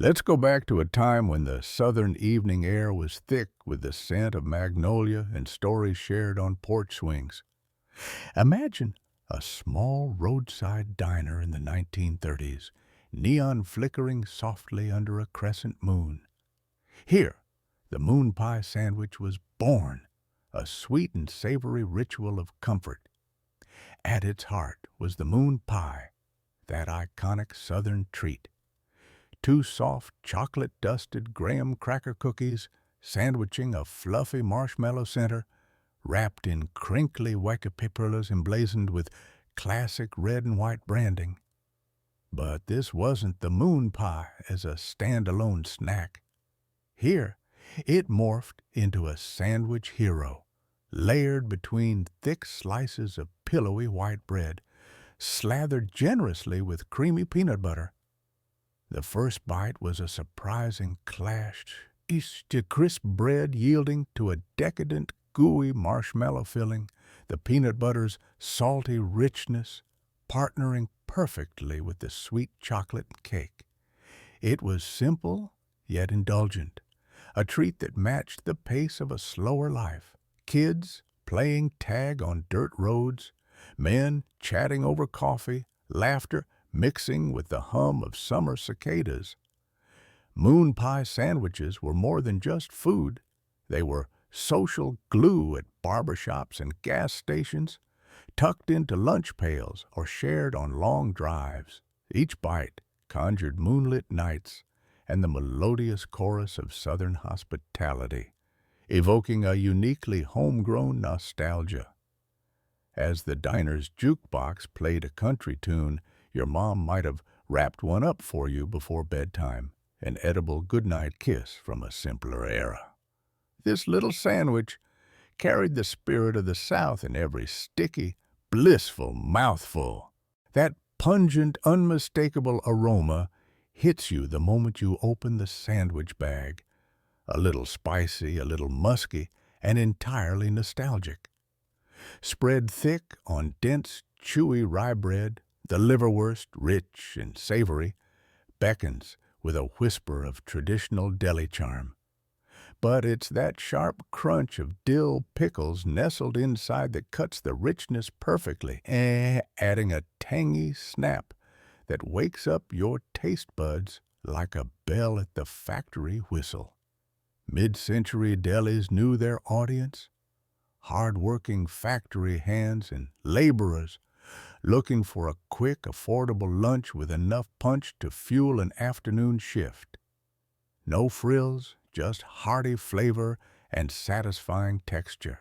Let's go back to a time when the southern evening air was thick with the scent of magnolia and stories shared on porch swings. Imagine a small roadside diner in the 1930s, neon flickering softly under a crescent moon. Here, the moon pie sandwich was born, a sweet and savory ritual of comfort. At its heart was the moon pie, that iconic southern treat. Two soft, chocolate-dusted graham cracker cookies sandwiching a fluffy marshmallow center, wrapped in crinkly wackapipulas emblazoned with classic red and white branding. But this wasn't the moon pie as a standalone snack. Here, it morphed into a sandwich hero, layered between thick slices of pillowy white bread, slathered generously with creamy peanut butter. The first bite was a surprising clash, the crisp bread yielding to a decadent, gooey marshmallow filling, the peanut butter's salty richness partnering perfectly with the sweet chocolate and cake. It was simple, yet indulgent, a treat that matched the pace of a slower life. Kids playing tag on dirt roads, men chatting over coffee, laughter mixing with the hum of summer cicadas. Moon pie sandwiches were more than just food. They were social glue at barbershops and gas stations, tucked into lunch pails or shared on long drives. Each bite conjured moonlit nights and the melodious chorus of Southern hospitality, evoking a uniquely homegrown nostalgia. As the diner's jukebox played a country tune, your mom might have wrapped one up for you before bedtime, an edible goodnight kiss from a simpler era. This little sandwich carried the spirit of the South in every sticky, blissful mouthful. That pungent, unmistakable aroma hits you the moment you open the sandwich bag, a little spicy, a little musky, and entirely nostalgic. Spread thick on dense, chewy rye bread, the liverwurst, rich and savory, beckons with a whisper of traditional deli charm. But it's that sharp crunch of dill pickles nestled inside that cuts the richness perfectly, adding a tangy snap that wakes up your taste buds like a bell at the factory whistle. Mid-century delis knew their audience, hard-working factory hands and laborers looking for a quick, affordable lunch with enough punch to fuel an afternoon shift. No frills, just hearty flavor and satisfying texture.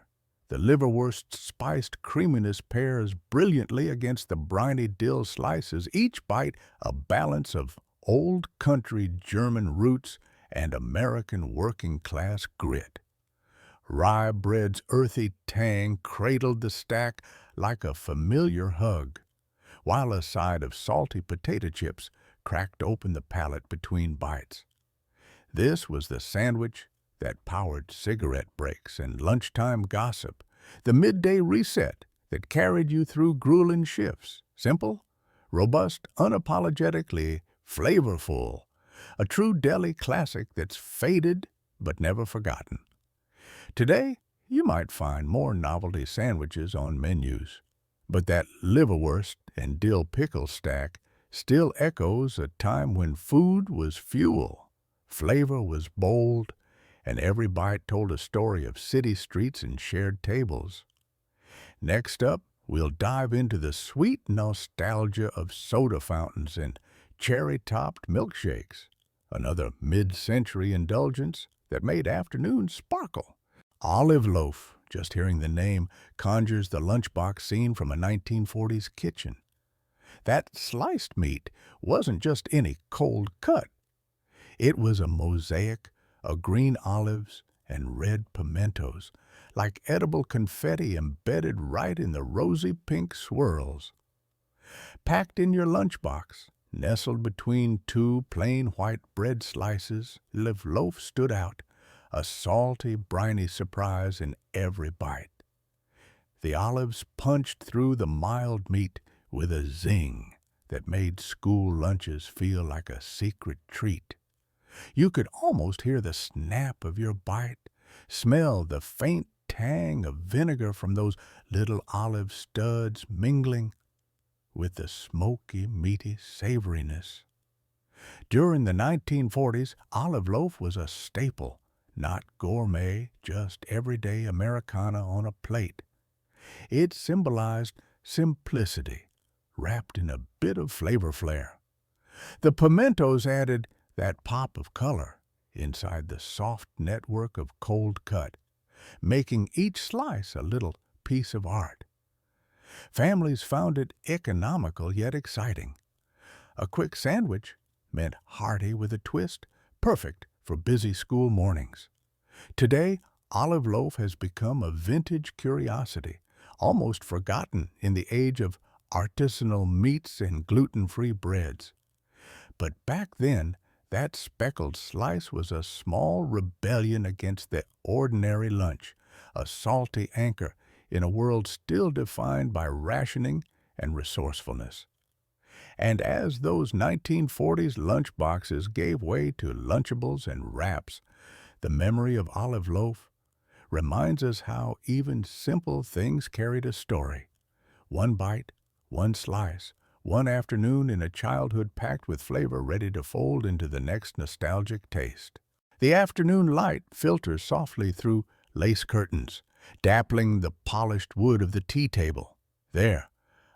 The liverwurst's spiced creaminess pairs brilliantly against the briny dill slices, each bite a balance of old country German roots and American working-class grit. Rye bread's earthy tang cradled the stack like a familiar hug, while a side of salty potato chips cracked open the palate between bites. This was the sandwich that powered cigarette breaks and lunchtime gossip, the midday reset that carried you through grueling shifts. Simple, robust, unapologetically flavorful, a true deli classic that's faded but never forgotten. Today, you might find more novelty sandwiches on menus, but that liverwurst and dill pickle stack still echoes a time when food was fuel, flavor was bold, and every bite told a story of city streets and shared tables. Next up, we'll dive into the sweet nostalgia of soda fountains and cherry-topped milkshakes, another mid-century indulgence that made afternoons sparkle. Olive loaf, just hearing the name, conjures the lunchbox scene from a 1940s kitchen. That sliced meat wasn't just any cold cut. It was a mosaic of green olives and red pimentos, like edible confetti embedded right in the rosy pink swirls. Packed in your lunchbox, nestled between two plain white bread slices, the loaf stood out, a salty, briny surprise in every bite. The olives punched through the mild meat with a zing that made school lunches feel like a secret treat. You could almost hear the snap of your bite, smell the faint tang of vinegar from those little olive studs mingling with the smoky, meaty savoriness. During the 1940s, olive loaf was a staple, not gourmet, just everyday Americana on a plate. It symbolized simplicity, wrapped in a bit of flavor flair. The pimentos added that pop of color inside the soft network of cold cut, making each slice a little piece of art. Families found it economical yet exciting. A quick sandwich meant hearty with a twist, perfect for busy school mornings. Today, olive loaf has become a vintage curiosity, almost forgotten in the age of artisanal meats and gluten-free breads. But back then, that speckled slice was a small rebellion against the ordinary lunch, a salty anchor in a world still defined by rationing and resourcefulness. And as those 1940s lunchboxes gave way to Lunchables and wraps, the memory of olive loaf reminds us how even simple things carried a story. One bite, one slice, one afternoon in a childhood packed with flavor ready to fold into the next nostalgic taste. The afternoon light filters softly through lace curtains, dappling the polished wood of the tea table. There,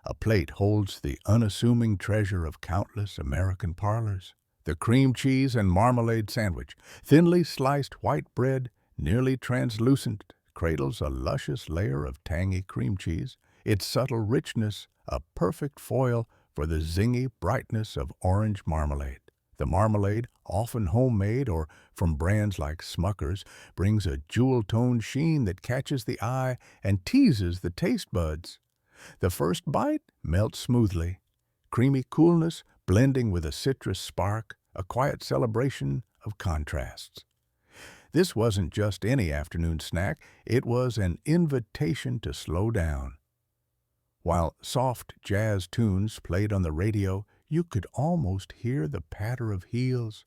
a plate holds the unassuming treasure of countless American parlors. The cream cheese and marmalade sandwich, thinly sliced white bread, nearly translucent, cradles a luscious layer of tangy cream cheese, its subtle richness a perfect foil for the zingy brightness of orange marmalade. The marmalade, often homemade or from brands like Smucker's, brings a jewel-toned sheen that catches the eye and teases the taste buds. The first bite melts smoothly, creamy coolness blending with a citrus spark, a quiet celebration of contrasts. This wasn't just any afternoon snack, it was an invitation to slow down. While soft jazz tunes played on the radio, you could almost hear the patter of heels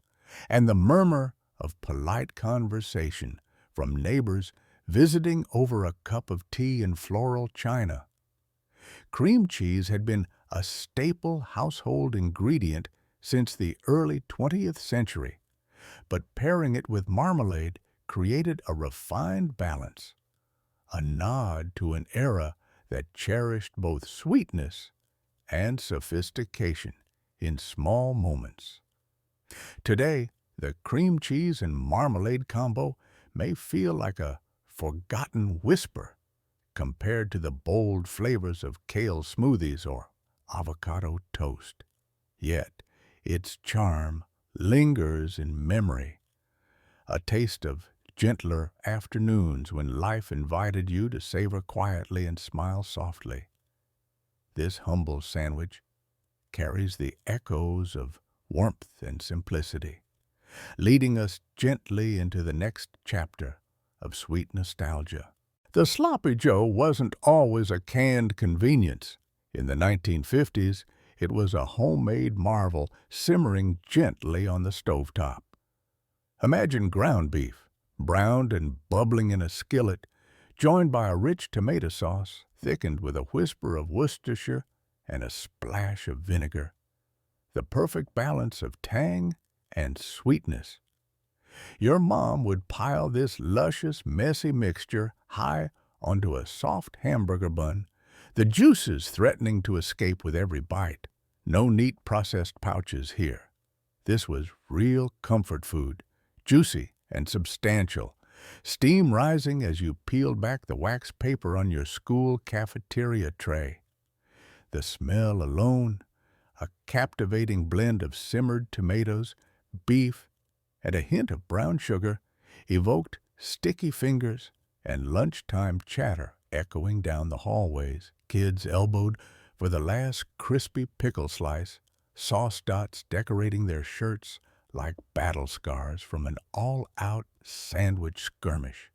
and the murmur of polite conversation from neighbors visiting over a cup of tea in floral china. Cream cheese had been a staple household ingredient since the early 20th century, but pairing it with marmalade created a refined balance, a nod to an era that cherished both sweetness and sophistication in small moments. Today, the cream cheese and marmalade combo may feel like a forgotten whisper compared to the bold flavors of kale smoothies or avocado toast. Yet, its charm lingers in memory, a taste of gentler afternoons when life invited you to savor quietly and smile softly. This humble sandwich carries the echoes of warmth and simplicity, leading us gently into the next chapter of sweet nostalgia. The Sloppy Joe wasn't always a canned convenience. In the 1950s, it was a homemade marvel simmering gently on the stovetop. Imagine ground beef, browned and bubbling in a skillet, joined by a rich tomato sauce thickened with a whisper of Worcestershire and a splash of vinegar. The perfect balance of tang and sweetness. Your mom would pile this luscious, messy mixture high onto a soft hamburger bun, the juices threatening to escape with every bite. No neat processed pouches here. This was real comfort food, juicy and substantial, steam rising as you peeled back the wax paper on your school cafeteria tray. The smell alone, a captivating blend of simmered tomatoes, beef, and a hint of brown sugar, evoked sticky fingers and lunchtime chatter echoing down the hallways. Kids elbowed for the last crispy pickle slice, sauce dots decorating their shirts like battle scars from an all-out sandwich skirmish.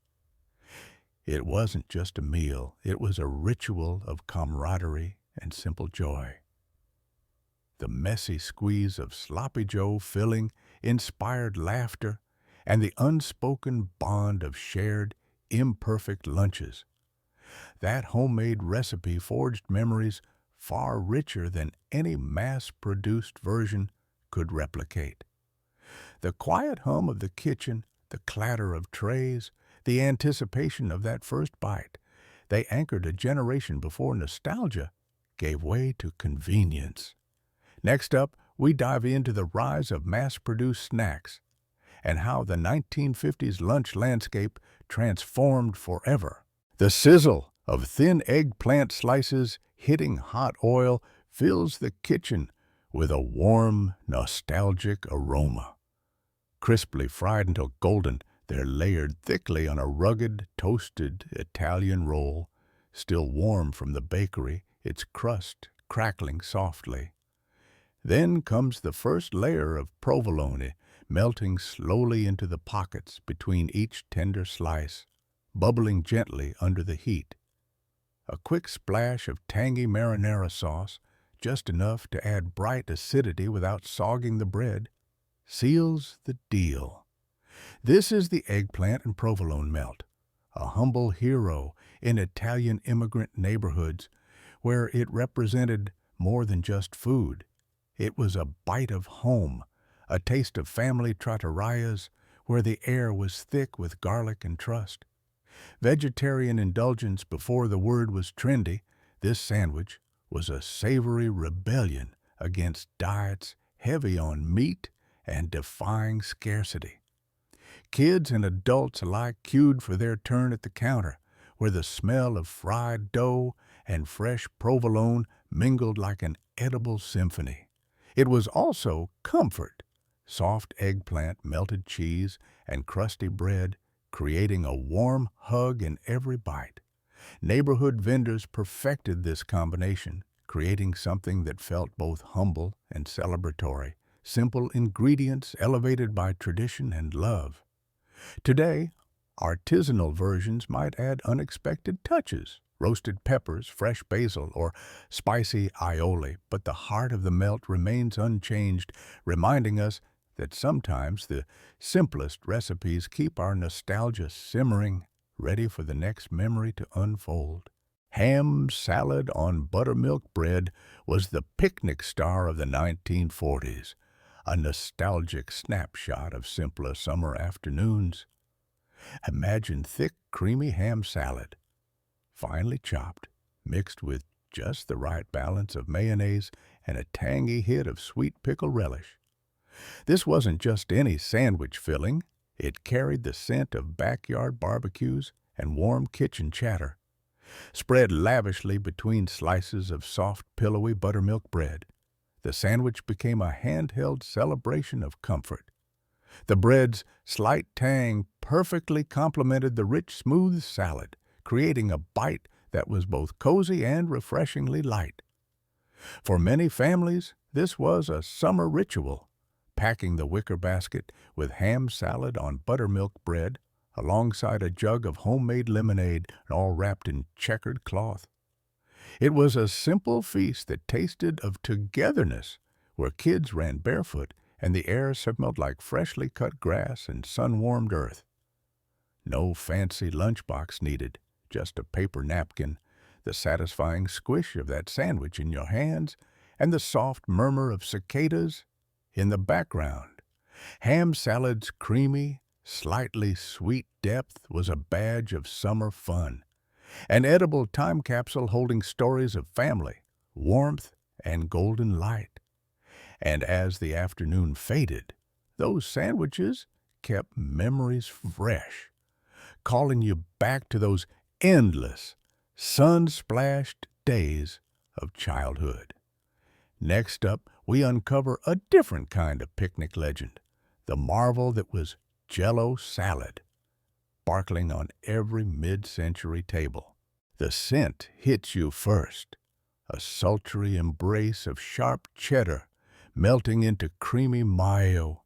It wasn't just a meal, it was a ritual of camaraderie and simple joy. the messy squeeze of Sloppy Joe filling inspired laughter, and the unspoken bond of shared, imperfect lunches. That homemade recipe forged memories far richer than any mass-produced version could replicate. The quiet hum of the kitchen, the clatter of trays, the anticipation of that first bite, they anchored a generation before nostalgia gave way to convenience. Next up, we dive into the rise of mass-produced snacks and how the 1950s lunch landscape transformed forever. The sizzle of thin eggplant slices hitting hot oil fills the kitchen with a warm, nostalgic aroma. Crisply fried until golden, they're layered thickly on a rugged, toasted Italian roll, still warm from the bakery, its crust crackling softly. Then comes the first layer of provolone, melting slowly into the pockets between each tender slice, bubbling gently under the heat. A quick splash of tangy marinara sauce, just enough to add bright acidity without sogging the bread, seals the deal. This is the eggplant and provolone melt, a humble hero in Italian immigrant neighborhoods where it represented more than just food. It was a bite of home, a taste of family trattorias where the air was thick with garlic and trust. Vegetarian indulgence before the word was trendy, this sandwich was a savory rebellion against diets heavy on meat and defying scarcity. Kids and adults alike queued for their turn at the counter, where the smell of fried dough and fresh provolone mingled like an edible symphony. It was also comfort, soft eggplant, melted cheese, and crusty bread, creating a warm hug in every bite. Neighborhood vendors perfected this combination, creating something that felt both humble and celebratory, simple ingredients elevated by tradition and love. Today, artisanal versions might add unexpected touches, roasted peppers, fresh basil, or spicy aioli, but the heart of the melt remains unchanged, reminding us that sometimes the simplest recipes keep our nostalgia simmering, ready for the next memory to unfold. Ham salad on buttermilk bread was the picnic star of the 1940s, a nostalgic snapshot of simpler summer afternoons. Imagine thick, creamy ham salad, finely chopped, mixed with just the right balance of mayonnaise and a tangy hit of sweet pickle relish. This wasn't just any sandwich filling. It carried the scent of backyard barbecues and warm kitchen chatter. Spread lavishly between slices of soft, pillowy buttermilk bread, the sandwich became a handheld celebration of comfort. The bread's slight tang perfectly complemented the rich, smooth salad, creating a bite that was both cozy and refreshingly light. For many families, this was a summer ritual, packing the wicker basket with ham salad on buttermilk bread alongside a jug of homemade lemonade, all wrapped in checkered cloth. It was a simple feast that tasted of togetherness, where kids ran barefoot and the air smelled like freshly cut grass and sun-warmed earth. No fancy lunchbox needed, just a paper napkin, the satisfying squish of that sandwich in your hands, and the soft murmur of cicadas in the background. Ham salad's creamy, slightly sweet depth was a badge of summer fun, an edible time capsule holding stories of family, warmth, and golden light. And as the afternoon faded, those sandwiches kept memories fresh, calling you back to those endless, sun-splashed days of childhood. Next up, we uncover a different kind of picnic legend, the marvel that was Jell-O salad, sparkling on every mid-century table. The scent hits you first, a sultry embrace of sharp cheddar melting into creamy mayo,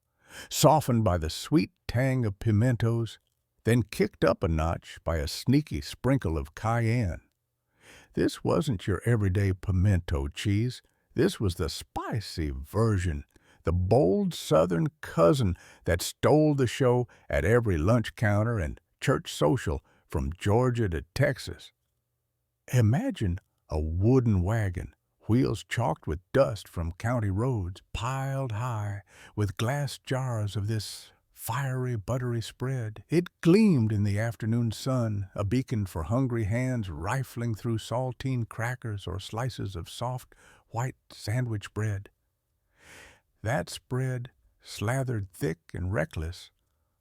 softened by the sweet tang of pimentos, then kicked up a notch by a sneaky sprinkle of cayenne. This wasn't your everyday pimento cheese. This was the spicy version, the bold Southern cousin that stole the show at every lunch counter and church social from Georgia to Texas. Imagine a wooden wagon, wheels chalked with dust from county roads, piled high with glass jars of this fiery, buttery spread. It gleamed in the afternoon sun, a beacon for hungry hands rifling through saltine crackers or slices of soft, white sandwich bread. That spread, slathered thick and reckless,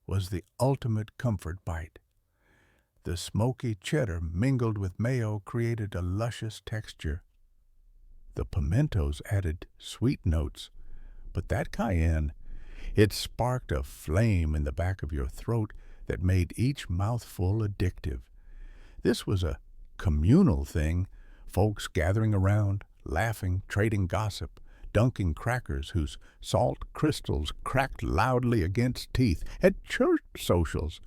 was the ultimate comfort bite. The smoky cheddar mingled with mayo created a luscious texture. The pimentos added sweet notes, but that cayenne, it sparked a flame in the back of your throat that made each mouthful addictive. This was a communal thing, folks gathering around, laughing, trading gossip, dunking crackers whose salt crystals cracked loudly against teeth. At church socials,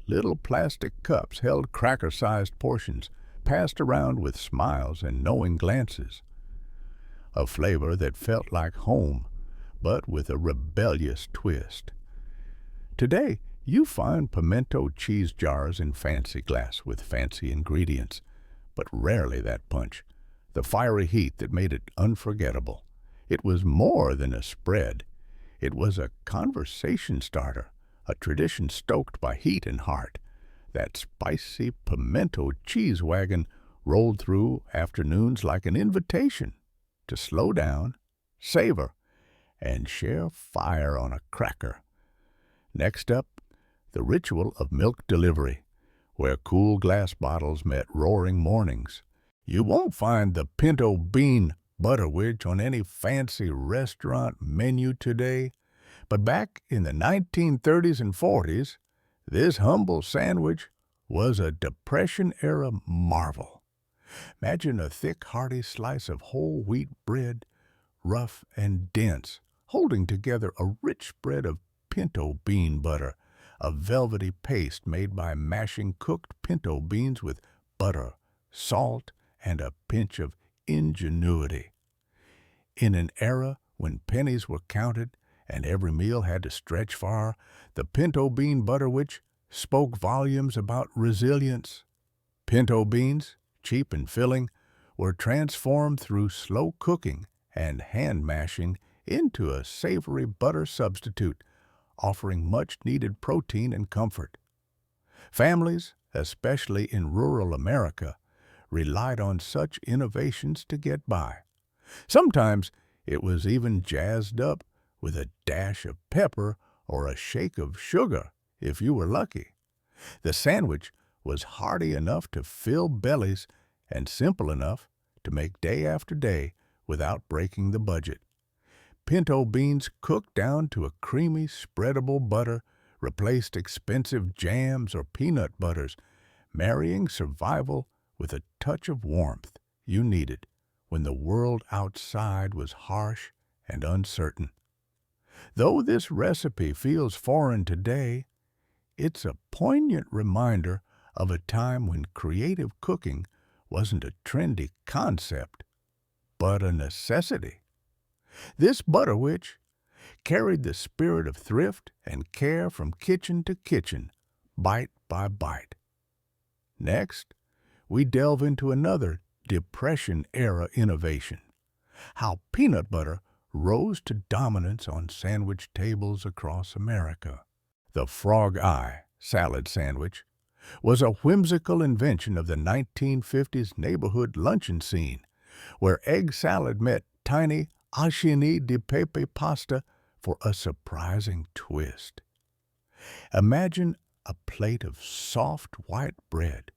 little plastic cups held cracker-sized portions, passed around with smiles and knowing glances. A flavor that felt like home, but with a rebellious twist. Today, you find pimento cheese jars in fancy glass with fancy ingredients, but rarely that punch, the fiery heat that made it unforgettable. It was more than a spread. It was a conversation starter, a tradition stoked by heat and heart. That spicy pimento cheese wagon rolled through afternoons like an invitation to slow down, savor, and share fire on a cracker. Next up, the ritual of milk delivery, where cool glass bottles met roaring mornings. You won't find the pinto bean butterwich on any fancy restaurant menu today, but back in the 1930s and 40s, this humble sandwich was a Depression-era marvel. Imagine a thick, hearty slice of whole wheat bread, rough and dense, holding together a rich spread of pinto bean butter, a velvety paste made by mashing cooked pinto beans with butter, salt, and a pinch of ingenuity. In an era when pennies were counted and every meal had to stretch far, the pinto bean butterwich spoke volumes about resilience. Pinto beans, cheap and filling, were transformed through slow cooking and hand mashing into a savory butter substitute, offering much-needed protein and comfort. Families, especially in rural America, relied on such innovations to get by. Sometimes it was even jazzed up with a dash of pepper or a shake of sugar if you were lucky. The sandwich was hearty enough to fill bellies and simple enough to make day after day without breaking the budget. Pinto beans cooked down to a creamy, spreadable butter replaced expensive jams or peanut butters, marrying survival with a touch of warmth you needed when the world outside was harsh and uncertain. Though this recipe feels foreign today, it's a poignant reminder of a time when creative cooking wasn't a trendy concept, but a necessity. This butterwich carried the spirit of thrift and care from kitchen to kitchen, bite by bite. Next, we delve into another Depression-era innovation, how peanut butter rose to dominance on sandwich tables across America. The frog eye salad sandwich was a whimsical invention of the 1950s neighborhood luncheon scene, where egg salad met tiny acini di pepe pasta for a surprising twist. Imagine a plate of soft white bread,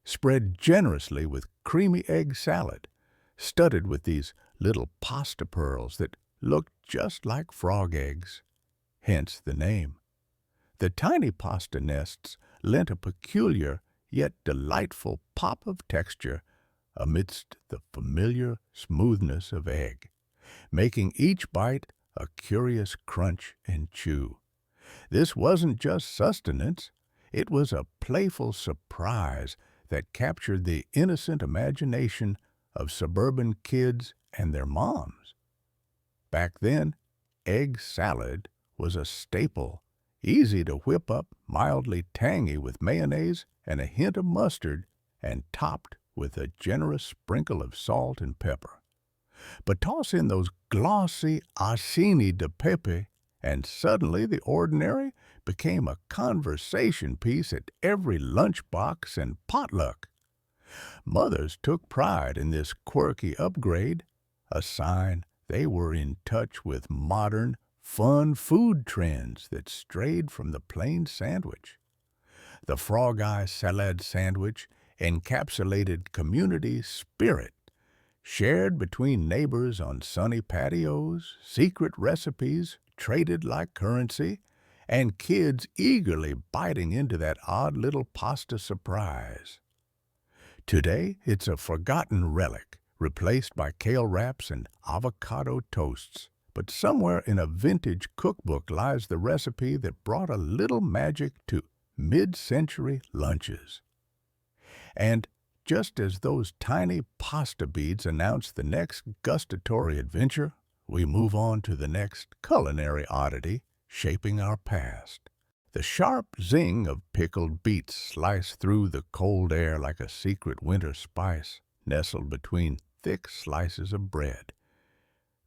spread generously with creamy egg salad, studded with these little pasta pearls that looked just like frog eggs, hence the name. The tiny pasta nests lent a peculiar yet delightful pop of texture amidst the familiar smoothness of egg, making each bite a curious crunch and chew. This wasn't just sustenance, it was a playful surprise that captured the innocent imagination of suburban kids and their moms. Back then, egg salad was a staple, easy to whip up, mildly tangy with mayonnaise and a hint of mustard, and topped with a generous sprinkle of salt and pepper. But toss in those glossy acini de pepe, and suddenly the ordinary became a conversation piece at every lunchbox and potluck. Mothers took pride in this quirky upgrade, a sign they were in touch with modern, fun food trends that strayed from the plain sandwich. The Frog Eye Salad Sandwich encapsulated community spirit, shared between neighbors on sunny patios, secret recipes traded like currency, and kids eagerly biting into that odd little pasta surprise. Today, it's a forgotten relic, replaced by kale wraps and avocado toasts. But somewhere in a vintage cookbook lies the recipe that brought a little magic to mid-century lunches. And just as those tiny pasta beads announce the next gustatory adventure, we move on to the next culinary oddity shaping our past. The sharp zing of pickled beets sliced through the cold air like a secret winter spice, nestled between thick slices of bread.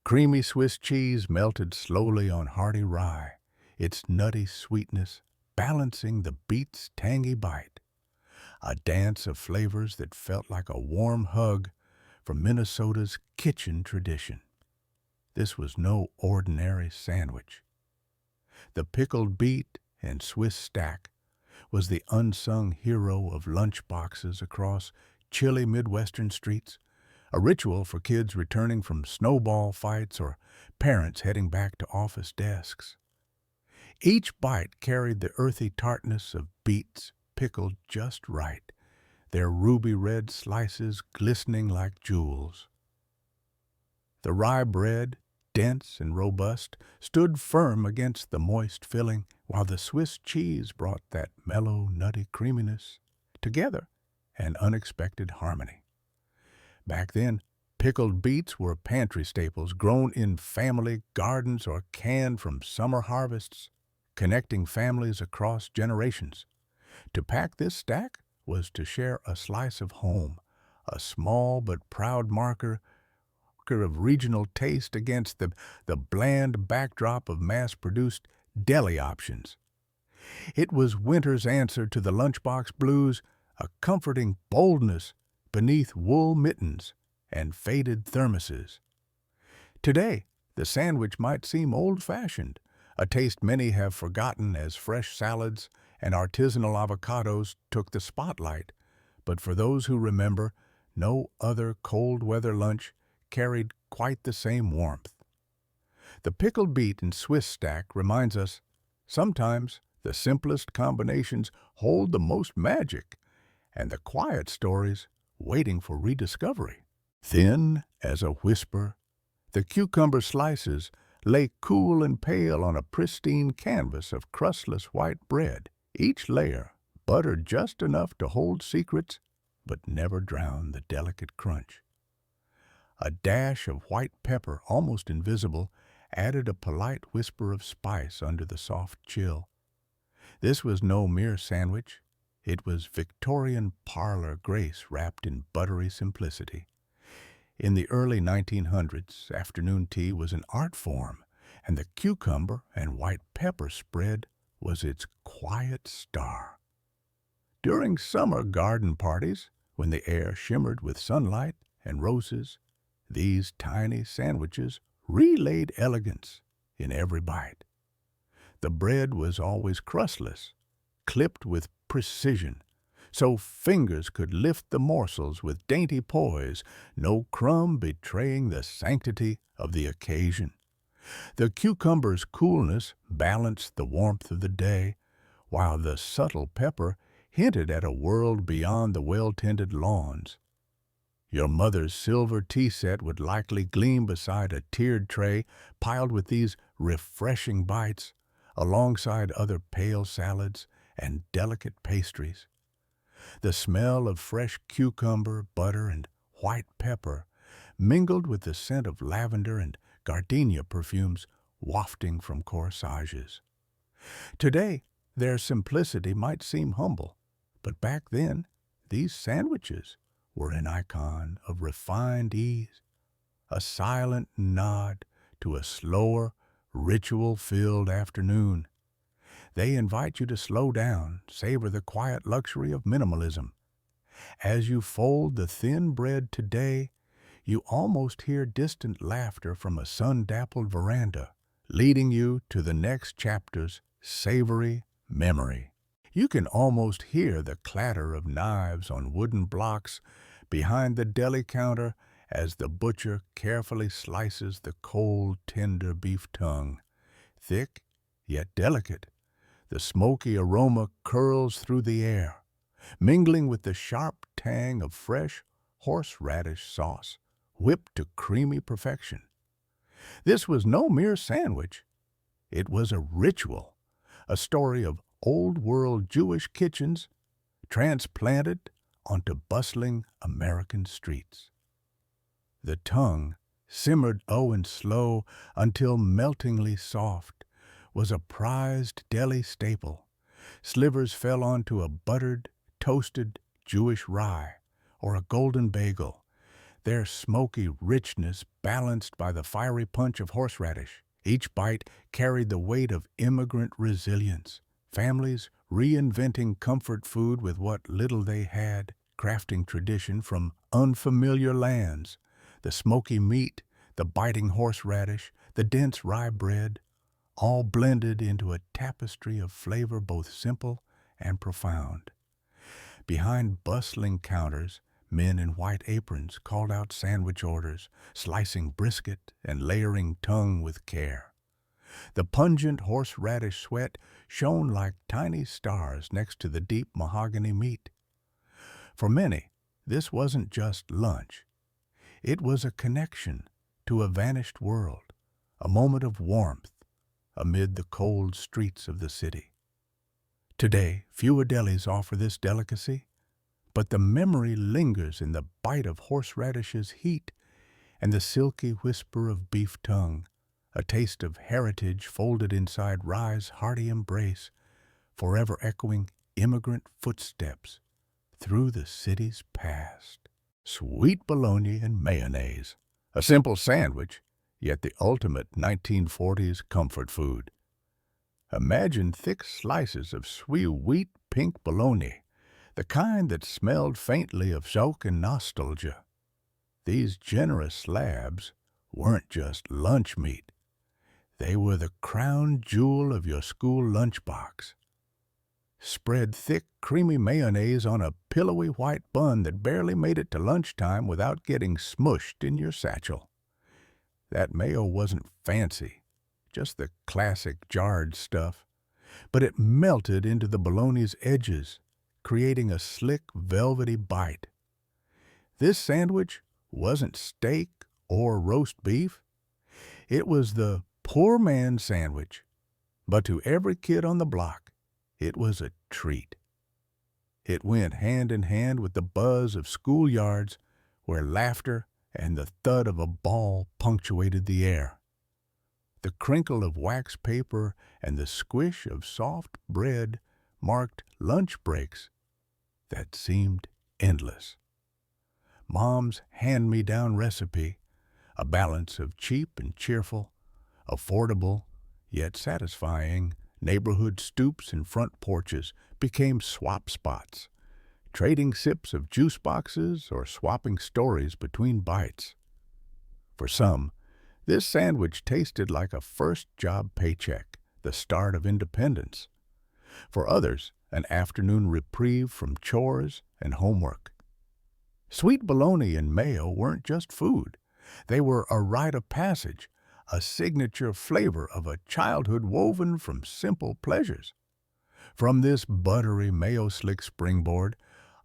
Creamy Swiss cheese melted slowly on hearty rye, its nutty sweetness balancing the beet's tangy bite. A dance of flavors that felt like a warm hug from Minnesota's kitchen tradition. This was no ordinary sandwich. The pickled beet and Swiss stack was the unsung hero of lunchboxes across chilly Midwestern streets, a ritual for kids returning from snowball fights or parents heading back to office desks. Each bite carried the earthy tartness of beets pickled just right, their ruby red slices glistening like jewels. The rye bread, dense and robust, stood firm against the moist filling, while the Swiss cheese brought that mellow, nutty creaminess. Together, an unexpected harmony. Back then, pickled beets were pantry staples grown in family gardens or canned from summer harvests, connecting families across generations. To pack this stack was to share a slice of home, a small but proud marker of regional taste against the bland backdrop of mass-produced deli options. It was winter's answer to the lunchbox blues, a comforting boldness beneath wool mittens and faded thermoses. Today, the sandwich might seem old-fashioned, a taste many have forgotten as fresh salads and artisanal avocados took the spotlight. But for those who remember, no other cold-weather lunch carried quite the same warmth. The pickled beet and Swiss stack reminds us, sometimes the simplest combinations hold the most magic, and the quiet stories waiting for rediscovery. Thin as a whisper, the cucumber slices lay cool and pale on a pristine canvas of crustless white bread, each layer buttered just enough to hold secrets but never drown the delicate crunch. A dash of white pepper, almost invisible, added a polite whisper of spice under the soft chill. This was no mere sandwich. It was Victorian parlor grace wrapped in buttery simplicity. In the early 1900s, afternoon tea was an art form, and the cucumber and white pepper spread was its quiet star. During summer garden parties, when the air shimmered with sunlight and roses, these tiny sandwiches relayed elegance in every bite. The bread was always crustless, clipped with precision, so fingers could lift the morsels with dainty poise, no crumb betraying the sanctity of the occasion. The cucumber's coolness balanced the warmth of the day, while the subtle pepper hinted at a world beyond the well-tended lawns. Your mother's silver tea set would likely gleam beside a tiered tray piled with these refreshing bites, alongside other pale salads and delicate pastries. The smell of fresh cucumber, butter, and white pepper mingled with the scent of lavender and gardenia perfumes wafting from corsages. Today, their simplicity might seem humble, but back then, these sandwiches were an icon of refined ease, a silent nod to a slower, ritual-filled afternoon. They invite you to slow down, savor the quiet luxury of minimalism. As you fold the thin bread today, you almost hear distant laughter from a sun-dappled veranda, leading you to the next chapter's savory memory. You can almost hear the clatter of knives on wooden blocks behind the deli counter as the butcher carefully slices the cold, tender beef tongue. Thick, yet delicate, the smoky aroma curls through the air, mingling with the sharp tang of fresh horseradish sauce, whipped to creamy perfection. This was no mere sandwich. It was a ritual, a story of old-world Jewish kitchens transplanted onto bustling American streets. The tongue, simmered and slow until meltingly soft, was a prized deli staple. Slivers fell onto a buttered, toasted Jewish rye or a golden bagel, their smoky richness balanced by the fiery punch of horseradish. Each bite carried the weight of immigrant resilience, families reinventing comfort food with what little they had, crafting tradition from unfamiliar lands. The smoky meat, the biting horseradish, the dense rye bread, all blended into a tapestry of flavor both simple and profound. Behind bustling counters, men in white aprons called out sandwich orders, slicing brisket and layering tongue with care. The pungent horseradish sweat shone like tiny stars next to the deep mahogany meat. For many, this wasn't just lunch. It was a connection to a vanished world, a moment of warmth amid the cold streets of the city. Today, fewer delis offer this delicacy, but the memory lingers in the bite of horseradish's heat and the silky whisper of beef tongue, a taste of heritage folded inside rye's hearty embrace, forever echoing immigrant footsteps through the city's past. Sweet bologna and mayonnaise, a simple sandwich, yet the ultimate 1940s comfort food. Imagine thick slices of sweet pink bologna, the kind that smelled faintly of soak and nostalgia. These generous slabs weren't just lunch meat. They were the crown jewel of your school lunchbox. Spread thick, creamy mayonnaise on a pillowy white bun that barely made it to lunchtime without getting smushed in your satchel. That mayo wasn't fancy, just the classic jarred stuff, but it melted into the bologna's edges, creating a slick, velvety bite. This sandwich wasn't steak or roast beef. It was the poor man's sandwich, but to every kid on the block, it was a treat. It went hand in hand with the buzz of schoolyards where laughter and the thud of a ball punctuated the air. The crinkle of wax paper and the squish of soft bread marked lunch breaks that seemed endless. Mom's hand-me-down recipe, a balance of cheap and cheerful, affordable yet satisfying neighborhood stoops and front porches, became swap spots, trading sips of juice boxes or swapping stories between bites. For some, this sandwich tasted like a first-job paycheck, the start of independence. For others, an afternoon reprieve from chores and homework. Sweet bologna and mayo weren't just food. They were a rite of passage, a signature flavor of a childhood woven from simple pleasures. From this buttery mayo-slick springboard,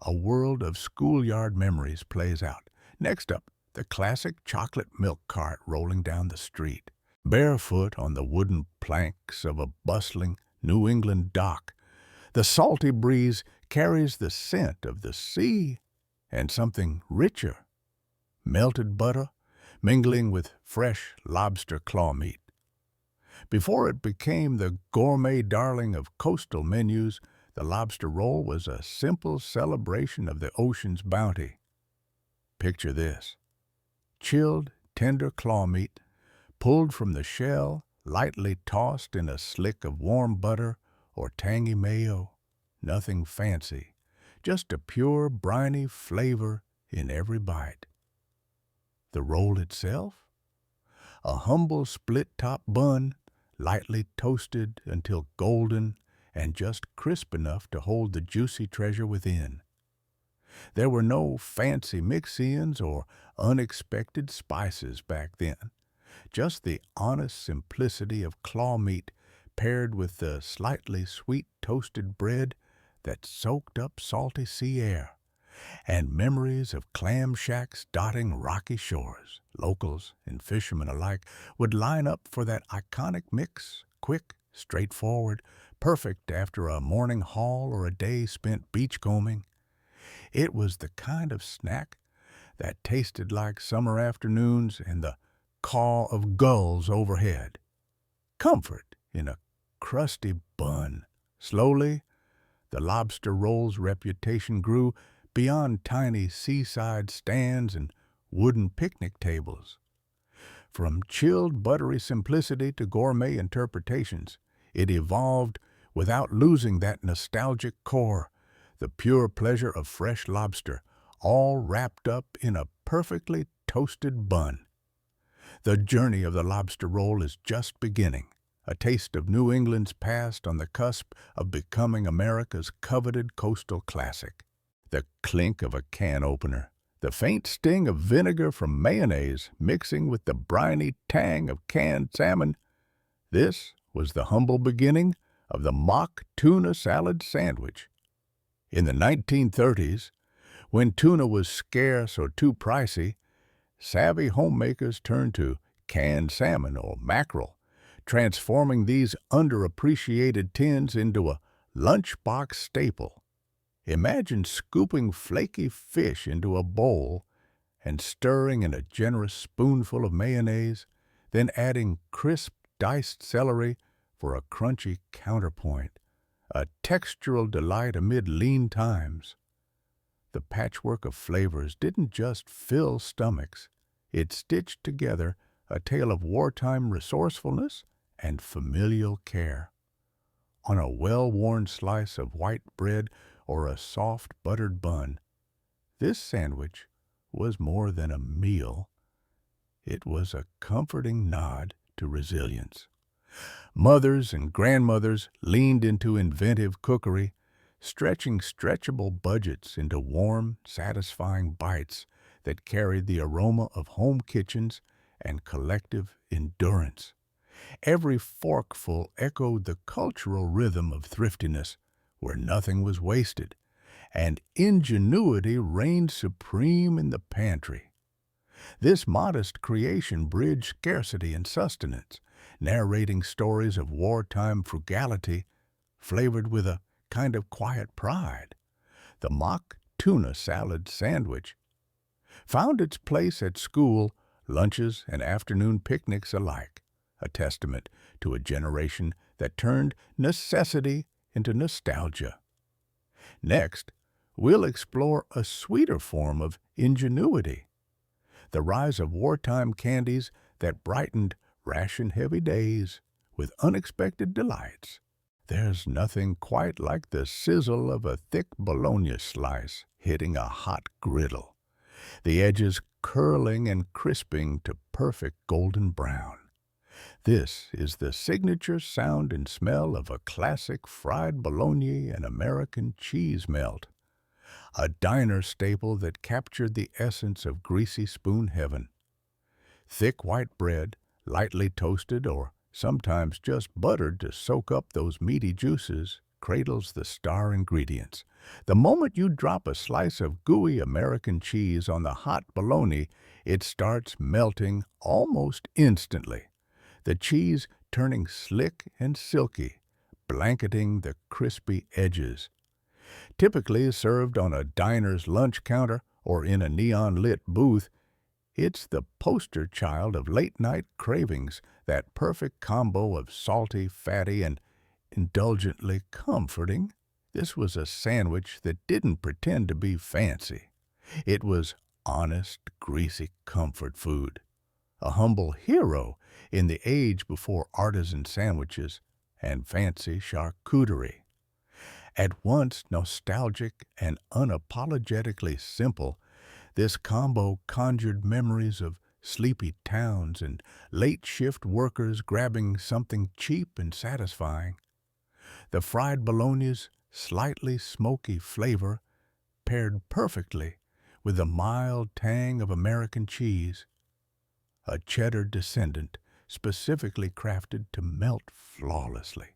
a world of schoolyard memories plays out. Next up, the classic chocolate milk cart rolling down the street. Barefoot on the wooden planks of a bustling New England dock, the salty breeze carries the scent of the sea and something richer. Melted butter, mingling with fresh lobster claw meat. Before it became the gourmet darling of coastal menus, the lobster roll was a simple celebration of the ocean's bounty. Picture this: chilled, tender claw meat, pulled from the shell, lightly tossed in a slick of warm butter or tangy mayo. Nothing fancy, just a pure, briny flavor in every bite. The roll itself? A humble split-top bun, lightly toasted until golden and just crisp enough to hold the juicy treasure within. There were no fancy mix-ins or unexpected spices back then, just the honest simplicity of claw meat paired with the slightly sweet toasted bread that soaked up salty sea air, and memories of clam shacks dotting rocky shores. Locals and fishermen alike would line up for that iconic mix, quick, straightforward, perfect after a morning haul or a day spent beachcombing. It was the kind of snack that tasted like summer afternoons and the caw of gulls overhead. Comfort in a crusty bun. Slowly, the lobster roll's reputation grew beyond tiny seaside stands and wooden picnic tables. From chilled, buttery simplicity to gourmet interpretations, it evolved without losing that nostalgic core, the pure pleasure of fresh lobster, all wrapped up in a perfectly toasted bun. The journey of the lobster roll is just beginning, a taste of New England's past on the cusp of becoming America's coveted coastal classic. The clink of a can opener, the faint sting of vinegar from mayonnaise mixing with the briny tang of canned salmon. This was the humble beginning of the mock tuna salad sandwich. In the 1930s, when tuna was scarce or too pricey, savvy homemakers turned to canned salmon or mackerel, transforming these underappreciated tins into a lunchbox staple. Imagine scooping flaky fish into a bowl and stirring in a generous spoonful of mayonnaise, then adding crisp diced celery for a crunchy counterpoint, a textural delight amid lean times. The patchwork of flavors didn't just fill stomachs, it stitched together a tale of wartime resourcefulness and familial care. On a well-worn slice of white bread or a soft buttered bun, this sandwich was more than a meal. It was a comforting nod to resilience. Mothers and grandmothers leaned into inventive cookery, stretching stretchable budgets into warm, satisfying bites that carried the aroma of home kitchens and collective endurance. Every forkful echoed the cultural rhythm of thriftiness, where nothing was wasted, and ingenuity reigned supreme in the pantry. This modest creation bridged scarcity and sustenance, narrating stories of wartime frugality flavored with a kind of quiet pride. The mock tuna salad sandwich found its place at school lunches and afternoon picnics alike, a testament to a generation that turned necessity into nostalgia. Next, we'll explore a sweeter form of ingenuity, the rise of wartime candies that brightened ration-heavy days with unexpected delights. There's nothing quite like the sizzle of a thick bologna slice hitting a hot griddle, the edges curling and crisping to perfect golden brown. This is the signature sound and smell of a classic fried bologna and American cheese melt, a diner staple that captured the essence of greasy spoon heaven. Thick white bread, lightly toasted or sometimes just buttered to soak up those meaty juices, cradles the star ingredients. The moment you drop a slice of gooey American cheese on the hot bologna, it starts melting almost instantly, the cheese turning slick and silky, blanketing the crispy edges. Typically served on a diner's lunch counter or in a neon-lit booth, It's the poster child of late-night cravings, that perfect combo of salty, fatty, and indulgently comforting. This was a sandwich that didn't pretend to be fancy. It was honest, greasy comfort food. A humble hero in the age before artisan sandwiches and fancy charcuterie. At once nostalgic and unapologetically simple, this combo conjured memories of sleepy towns and late-shift workers grabbing something cheap and satisfying. The fried bologna's slightly smoky flavor paired perfectly with the mild tang of American cheese, a cheddar descendant specifically crafted to melt flawlessly.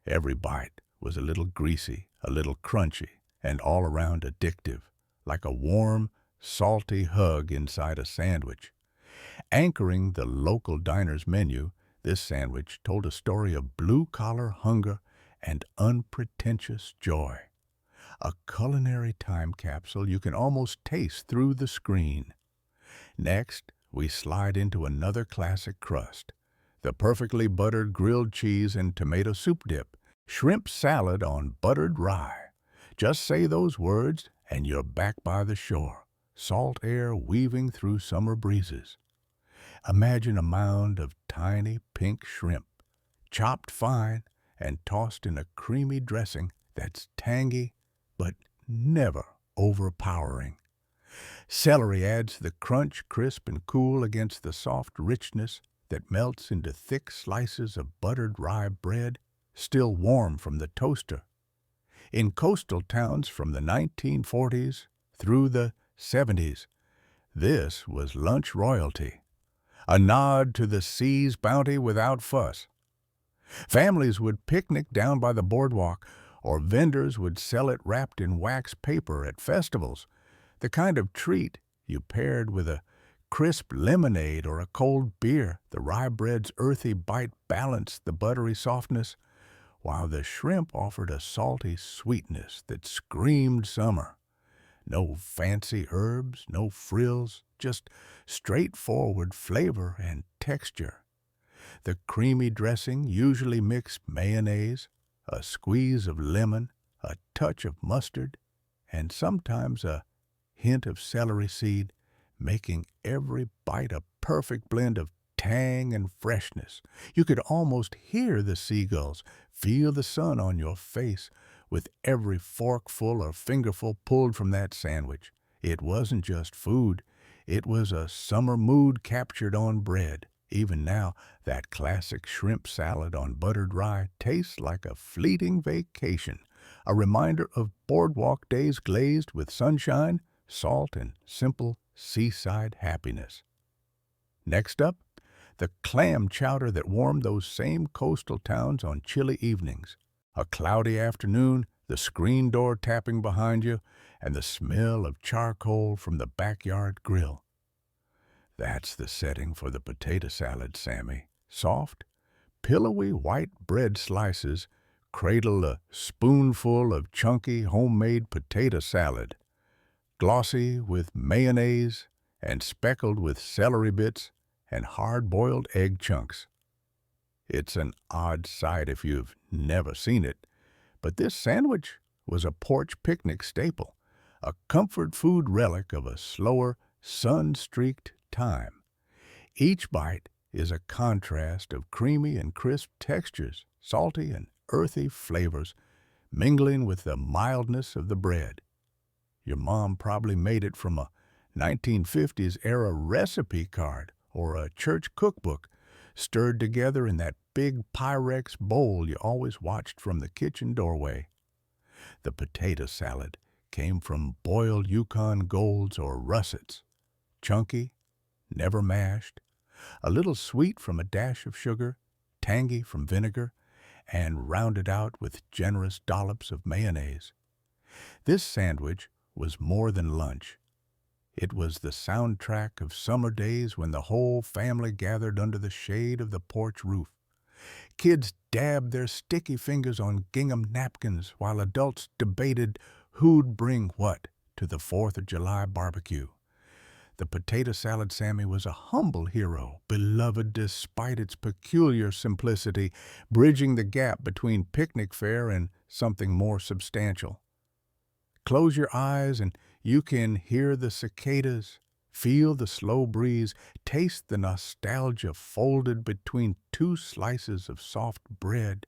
Every bite was a little greasy, a little crunchy, and all around addictive, like a warm, salty hug inside a sandwich. Anchoring the local diner's menu, this sandwich told a story of blue-collar hunger and unpretentious joy. A culinary time capsule you can almost taste through the screen. Next, we slide into another classic crust, the perfectly buttered grilled cheese and tomato soup dip, shrimp salad on buttered rye. Just say those words and you're back by the shore, salt air weaving through summer breezes. Imagine a mound of tiny pink shrimp, chopped fine and tossed in a creamy dressing that's tangy but never overpowering. Celery adds the crunch, crisp and cool against the soft richness that melts into thick slices of buttered rye bread, still warm from the toaster. In coastal towns from the 1940s through the 70s, this was lunch royalty, a nod to the sea's bounty without fuss. Families would picnic down by the boardwalk, or vendors would sell it wrapped in wax paper at festivals, the kind of treat you paired with a crisp lemonade or a cold beer. The rye bread's earthy bite balanced the buttery softness, while the shrimp offered a salty sweetness that screamed summer. No fancy herbs, no frills, just straightforward flavor and texture. The creamy dressing usually mixed mayonnaise, a squeeze of lemon, a touch of mustard, and sometimes a hint of celery seed, making every bite a perfect blend of tang and freshness. You could almost hear the seagulls, feel the sun on your face with every forkful or fingerful pulled from that sandwich. It wasn't just food, it was a summer mood captured on bread. Even now, that classic shrimp salad on buttered rye tastes like a fleeting vacation, a reminder of boardwalk days glazed with sunshine, salt, and simple seaside happiness. Next up, the clam chowder that warmed those same coastal towns on chilly evenings. A cloudy afternoon, the screen door tapping behind you, and the smell of charcoal from the backyard grill. That's the setting for the potato salad, Sammy. Soft, pillowy white bread slices cradle a spoonful of chunky homemade potato salad, glossy with mayonnaise and speckled with celery bits and hard-boiled egg chunks. It's an odd sight if you've never seen it, but this sandwich was a porch picnic staple, a comfort food relic of a slower, sun-streaked time. Each bite is a contrast of creamy and crisp textures, salty and earthy flavors, mingling with the mildness of the bread. Your mom probably made it from a 1950s era recipe card or a church cookbook, stirred together in that big Pyrex bowl you always watched from the kitchen doorway. The potato salad came from boiled Yukon Golds or russets, chunky, never mashed, a little sweet from a dash of sugar, tangy from vinegar, and rounded out with generous dollops of mayonnaise. This sandwich was more than lunch. It was the soundtrack of summer days when the whole family gathered under the shade of the porch roof. Kids dabbed their sticky fingers on gingham napkins while adults debated who'd bring what to the 4th of July barbecue. The potato salad Sammy was a humble hero, beloved despite its peculiar simplicity, bridging the gap between picnic fare and something more substantial. Close your eyes and you can hear the cicadas, feel the slow breeze, taste the nostalgia folded between two slices of soft bread.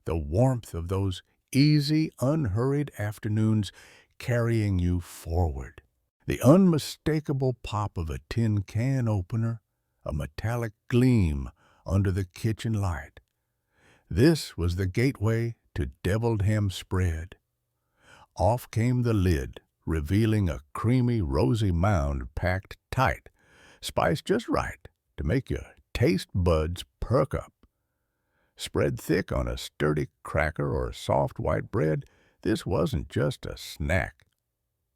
The warmth of those easy, unhurried afternoons carrying you forward. The unmistakable pop of a tin can opener, a metallic gleam under the kitchen light. This was the gateway to deviled ham spread. Off came the lid, revealing a creamy, rosy mound packed tight, spiced just right to make your taste buds perk up. Spread thick on a sturdy cracker or soft white bread, this wasn't just a snack.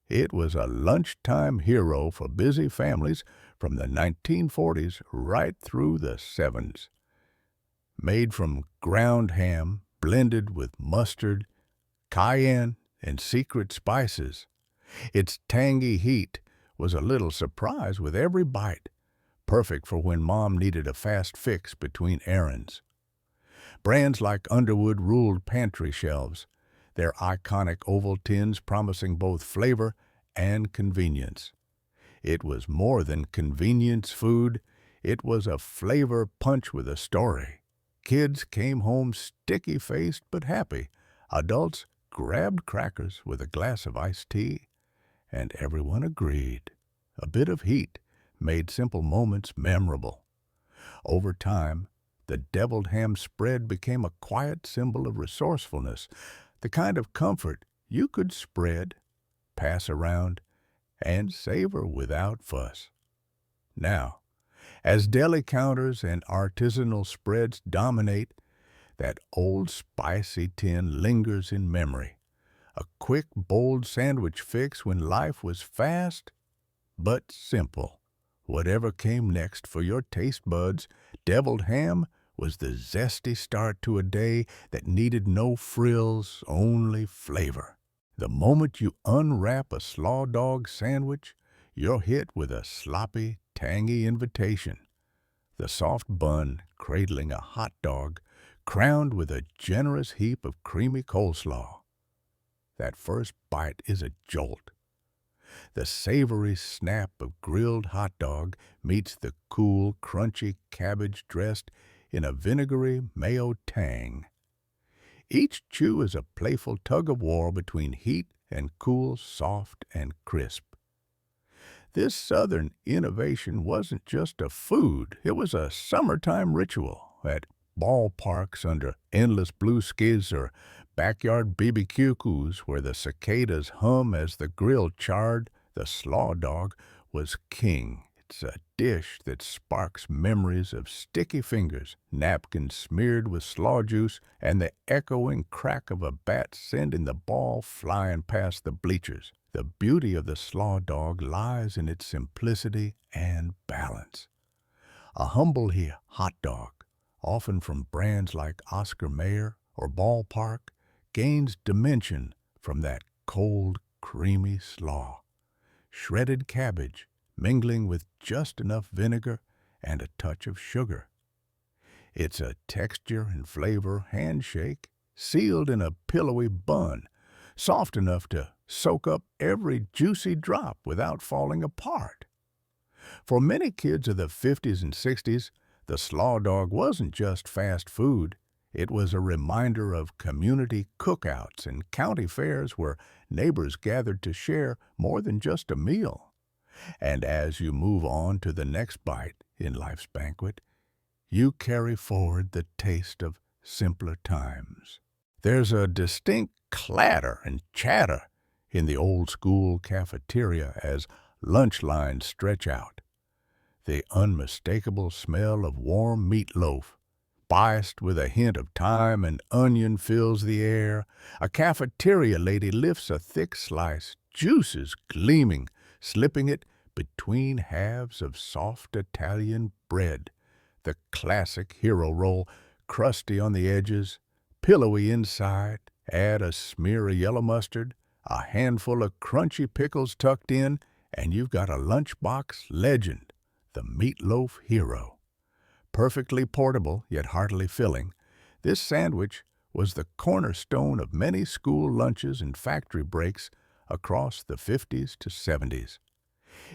It was a lunchtime hero for busy families from the 1940s right through the 70s. Made from ground ham, blended with mustard, cayenne, and secret spices, its tangy heat was a little surprise with every bite, perfect for when Mom needed a fast fix between errands. Brands like Underwood ruled pantry shelves, their iconic oval tins promising both flavor and convenience. It was more than convenience food, it was a flavor punch with a story. Kids came home sticky-faced but happy. Adults grabbed crackers with a glass of iced tea, and everyone agreed. A bit of heat made simple moments memorable. Over time, the deviled ham spread became a quiet symbol of resourcefulness, the kind of comfort you could spread, pass around, and savor without fuss. Now, as deli counters and artisanal spreads dominate, that old spicy tin lingers in memory. A quick, bold sandwich fix when life was fast but simple. Whatever came next for your taste buds, deviled ham was the zesty start to a day that needed no frills, only flavor. The moment you unwrap a slaw dog sandwich, you're hit with a sloppy, tangy invitation. The soft bun cradling a hot dog, crowned with a generous heap of creamy coleslaw. That first bite is a jolt. The savory snap of grilled hot dog meets the cool, crunchy cabbage dressed in a vinegary mayo tang. Each chew is a playful tug-of-war between heat and cool, soft and crisp. This southern innovation wasn't just a food, it was a summertime ritual. At ballparks under endless blue skies or backyard BBQs where the cicadas hum as the grill charred, the slaw dog was king. It's a dish that sparks memories of sticky fingers, napkins smeared with slaw juice, and the echoing crack of a bat sending the ball flying past the bleachers. The beauty of the slaw dog lies in its simplicity and balance. A humble hot dog, often from brands like Oscar Mayer or Ballpark, gains dimension from that cold, creamy slaw. Shredded cabbage, mingling with just enough vinegar and a touch of sugar. It's a texture and flavor handshake, sealed in a pillowy bun, soft enough to soak up every juicy drop without falling apart. For many kids of the 50s and 60s, the slaw dog wasn't just fast food. It was a reminder of community cookouts and county fairs where neighbors gathered to share more than just a meal. And as you move on to the next bite in life's banquet, you carry forward the taste of simpler times. There's a distinct clatter and chatter in the old-school cafeteria as lunch lines stretch out. The unmistakable smell of warm meatloaf, spiced with a hint of thyme and onion, fills the air. A cafeteria lady lifts a thick slice, juices gleaming, slipping it between halves of soft Italian bread. The classic hero roll, crusty on the edges, pillowy inside. Add a smear of yellow mustard, a handful of crunchy pickles tucked in, And you've got a lunchbox legend, the meatloaf hero. Perfectly portable, yet heartily filling, this sandwich was the cornerstone of many school lunches and factory breaks across the 50s to 70s.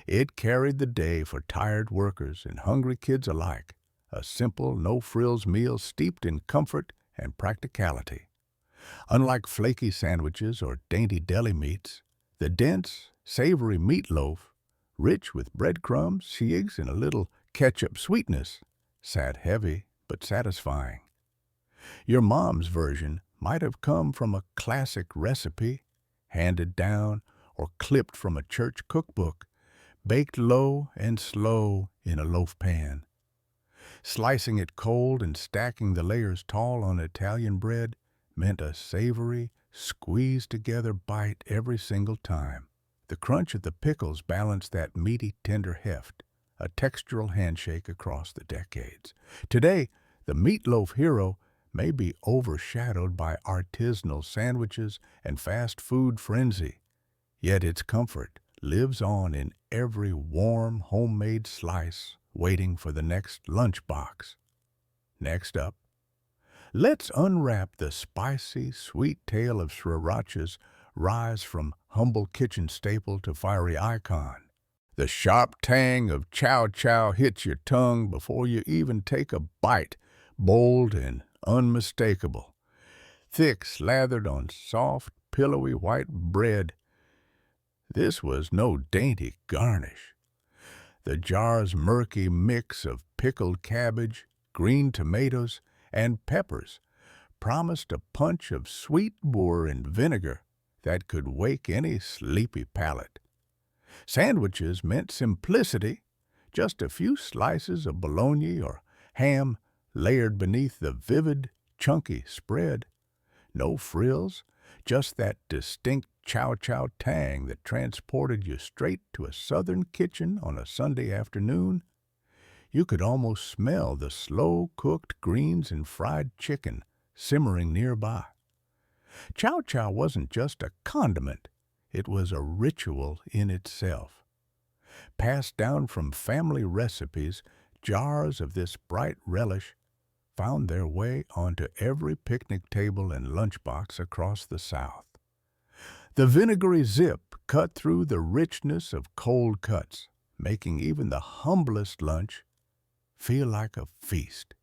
It carried the day for tired workers and hungry kids alike, a simple, no-frills meal steeped in comfort and practicality. Unlike flaky sandwiches or dainty deli meats, the dense, savory meatloaf, rich with breadcrumbs, eggs, and a little ketchup sweetness, sat heavy but satisfying. Your mom's version might have come from a classic recipe, handed down or clipped from a church cookbook, baked low and slow in a loaf pan. Slicing it cold and stacking the layers tall on Italian bread meant a savory, squeezed-together bite every single time. The crunch of the pickles balanced that meaty, tender heft, a textural handshake across the decades. Today, the meatloaf hero may be overshadowed by artisanal sandwiches and fast food frenzy, yet its comfort lives on in every warm, homemade slice waiting for the next lunchbox. Next up, let's unwrap the spicy, sweet tale of sriracha's rise from humble kitchen staple to fiery icon. The sharp tang of chow chow hits your tongue before you even take a bite, bold and unmistakable. Thick, slathered on soft, pillowy white bread, this was no dainty garnish. The jar's murky mix of pickled cabbage, green tomatoes, and peppers promised a punch of sweet boar and vinegar that could wake any sleepy palate. Sandwiches meant simplicity, just a few slices of bologna or ham layered beneath the vivid, chunky spread. No frills, just that distinct chow-chow tang that transported you straight to a southern kitchen on a Sunday afternoon. You could almost smell the slow-cooked greens and fried chicken simmering nearby. Chow-chow wasn't just a condiment. It was a ritual in itself. Passed down from family recipes, jars of this bright relish found their way onto every picnic table and lunchbox across the South. The vinegary zip cut through the richness of cold cuts, making even the humblest lunch feel like a feast.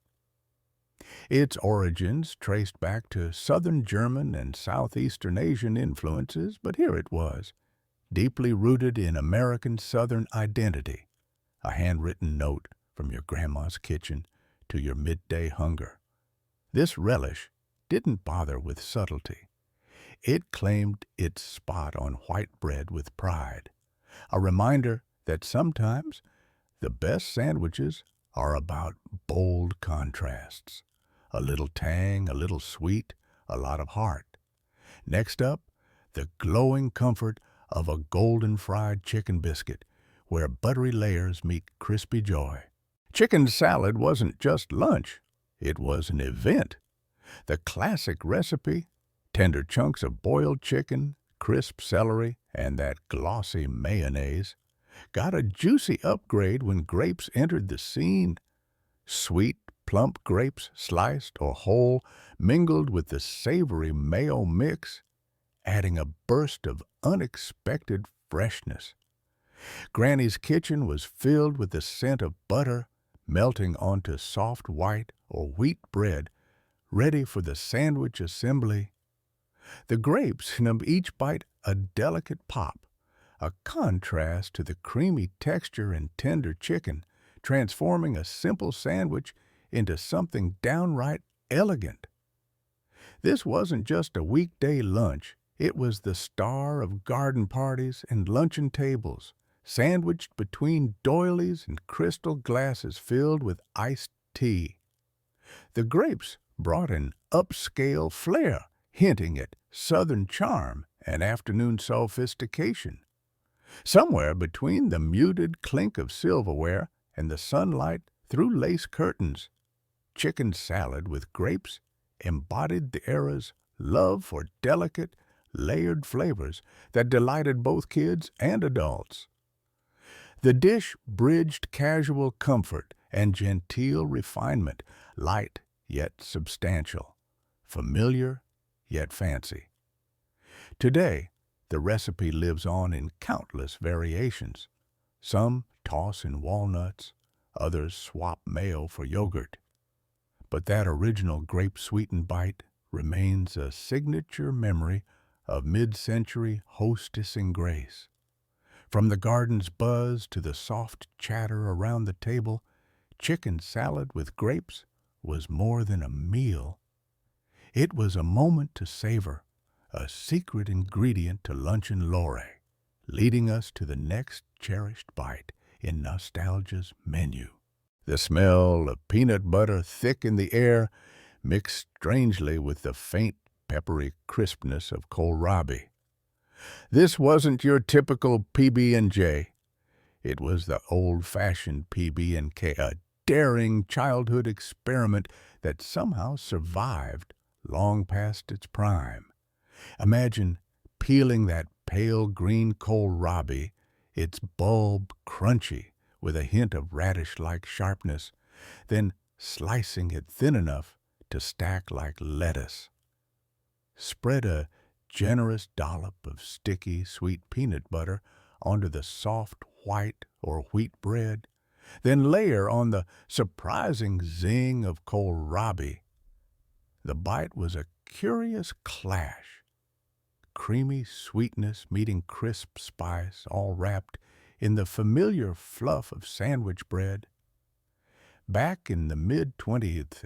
Its origins traced back to Southern German and Southeastern Asian influences, but here it was, deeply rooted in American Southern identity, a handwritten note from your grandma's kitchen to your midday hunger. This relish didn't bother with subtlety. It claimed its spot on white bread with pride, a reminder that sometimes the best sandwiches are about bold contrasts. A little tang, a little sweet, a lot of heart. Next up, the glowing comfort of a golden fried chicken biscuit, where buttery layers meet crispy joy. Chicken salad wasn't just lunch, it was an event. The classic recipe, tender chunks of boiled chicken, crisp celery, and that glossy mayonnaise, got a juicy upgrade when grapes entered the scene. Sweet, plump grapes, sliced or whole, mingled with the savory mayo mix, adding a burst of unexpected freshness. Granny's kitchen was filled with the scent of butter melting onto soft white or wheat bread, ready for the sandwich assembly. The grapes in each bite a delicate pop, a contrast to the creamy texture and tender chicken, transforming a simple sandwich into something downright elegant. This wasn't just a weekday lunch. It was the star of garden parties and luncheon tables, sandwiched between doilies and crystal glasses filled with iced tea. The grapes brought an upscale flair, hinting at southern charm and afternoon sophistication. Somewhere between the muted clink of silverware and the sunlight through lace curtains, chicken salad with grapes embodied the era's love for delicate, layered flavors that delighted both kids and adults. The dish bridged casual comfort and genteel refinement, light yet substantial, familiar yet fancy. Today, the recipe lives on in countless variations. Some toss in walnuts, others swap mayo for yogurt. But that original grape-sweetened bite remains a signature memory of mid-century hostessing grace. From the garden's buzz to the soft chatter around the table, chicken salad with grapes was more than a meal. It was a moment to savor, a secret ingredient to luncheon lore, leading us to the next cherished bite in nostalgia's menu. The smell of peanut butter thick in the air mixed strangely with the faint peppery crispness of kohlrabi. This wasn't your typical PB&J. It was the old-fashioned PB&K, a daring childhood experiment that somehow survived long past its prime. Imagine peeling that pale green kohlrabi, its bulb crunchy with a hint of radish-like sharpness, then slicing it thin enough to stack like lettuce. Spread a generous dollop of sticky, sweet peanut butter onto the soft white or wheat bread, then layer on the surprising zing of kohlrabi. The bite was a curious clash. Creamy sweetness meeting crisp spice, all wrapped in the familiar fluff of sandwich bread. Back in the mid-20th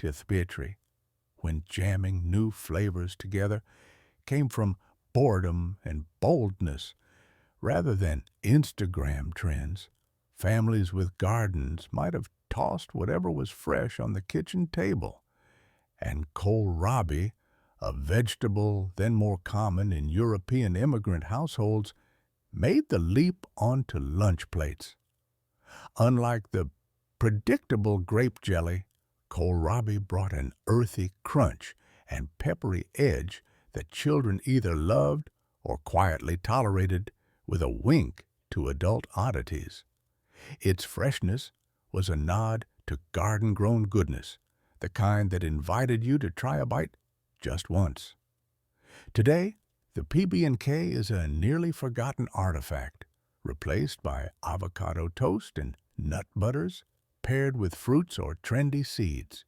century, when jamming new flavors together came from boredom and boldness rather than Instagram trends, families with gardens might have tossed whatever was fresh on the kitchen table, and kohlrabi, a vegetable then more common in European immigrant households, made the leap onto lunch plates. Unlike the predictable grape jelly, kohlrabi brought an earthy crunch and peppery edge that children either loved or quietly tolerated with a wink to adult oddities. Its freshness was a nod to garden-grown goodness, the kind that invited you to try a bite just once. Today, the PB&K is a nearly forgotten artifact, replaced by avocado toast and nut butters paired with fruits or trendy seeds.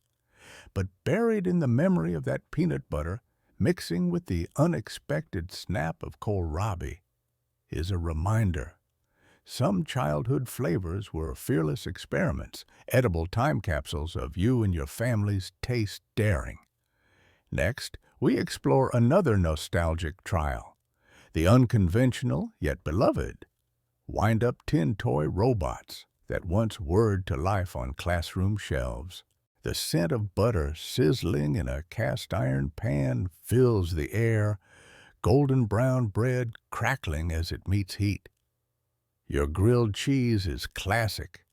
But buried in the memory of that peanut butter, mixing with the unexpected snap of kohlrabi, is a reminder. Some childhood flavors were fearless experiments, edible time capsules of you and your family's taste daring. Next, we explore another nostalgic trial, the unconventional yet beloved wind-up tin toy robots that once whirred to life on classroom shelves. The scent of butter sizzling in a cast-iron pan fills the air, golden brown bread crackling as it meets heat. Your grilled cheese is classic.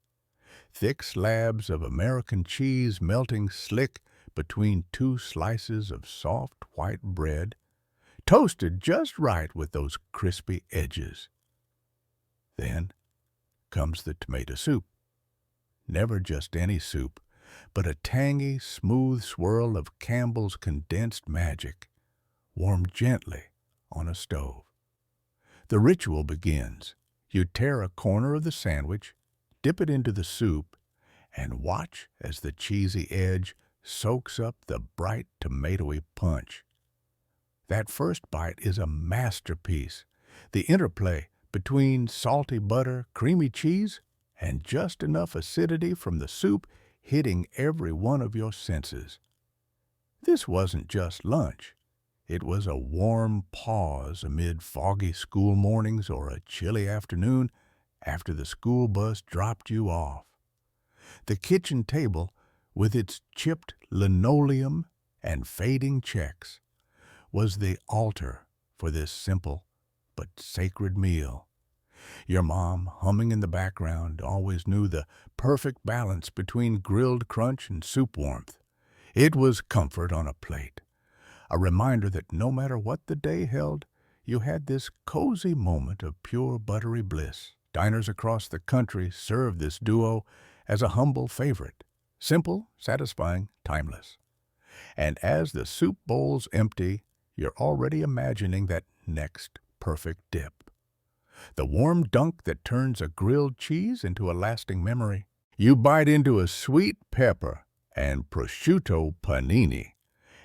Thick slabs of American cheese melting slick between two slices of soft white bread, toasted just right with those crispy edges. Then comes the tomato soup. Never just any soup, but a tangy, smooth swirl of Campbell's condensed magic, warmed gently on a stove. The ritual begins. You tear a corner of the sandwich, dip it into the soup, and watch as the cheesy edge soaks up the bright tomatoey punch. That first bite is a masterpiece. The interplay between salty butter, creamy cheese, and just enough acidity from the soup hitting every one of your senses. This wasn't just lunch. It was a warm pause amid foggy school mornings or a chilly afternoon after the school bus dropped you off. The kitchen table, with its chipped linoleum and fading checks, was the altar for this simple but sacred meal. Your mom, humming in the background, always knew the perfect balance between grilled crunch and soup warmth. It was comfort on a plate, a reminder that no matter what the day held, you had this cozy moment of pure buttery bliss. Diners across the country served this duo as a humble favorite. Simple, satisfying, timeless. And as the soup bowls empty, you're already imagining that next perfect dip. The warm dunk that turns a grilled cheese into a lasting memory. You bite into a sweet pepper and prosciutto panini,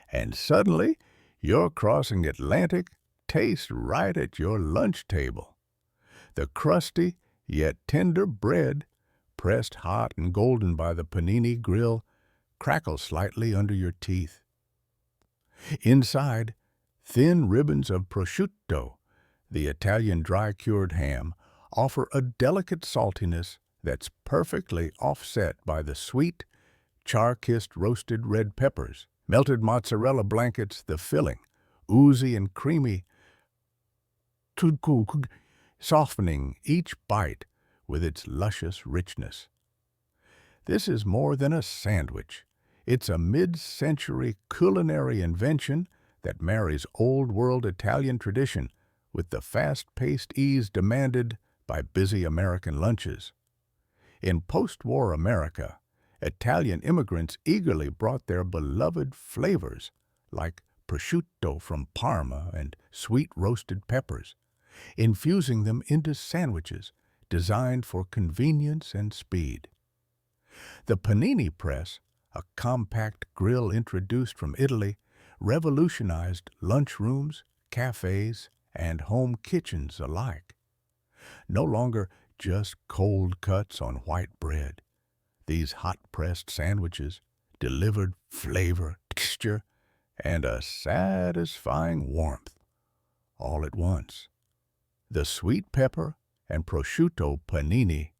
and suddenly you're crossing Atlantic, taste right at your lunch table. The crusty yet tender bread, pressed hot and golden by the panini grill, crackles slightly under your teeth. Inside, thin ribbons of prosciutto, the Italian dry-cured ham, offer a delicate saltiness that's perfectly offset by the sweet, char-kissed roasted red peppers. Melted mozzarella blankets the filling, oozy and creamy, softening each bite with its luscious richness. This is more than a sandwich. It's a mid-century culinary invention that marries old-world Italian tradition with the fast-paced ease demanded by busy American lunches. In post-war America, Italian immigrants eagerly brought their beloved flavors, like prosciutto from Parma and sweet roasted peppers, infusing them into sandwiches designed for convenience and speed. The panini press, a compact grill introduced from Italy, revolutionized lunchrooms, cafes, and home kitchens alike. No longer just cold cuts on white bread. These hot-pressed sandwiches delivered flavor, texture, and a satisfying warmth all at once. The sweet pepper and prosciutto panini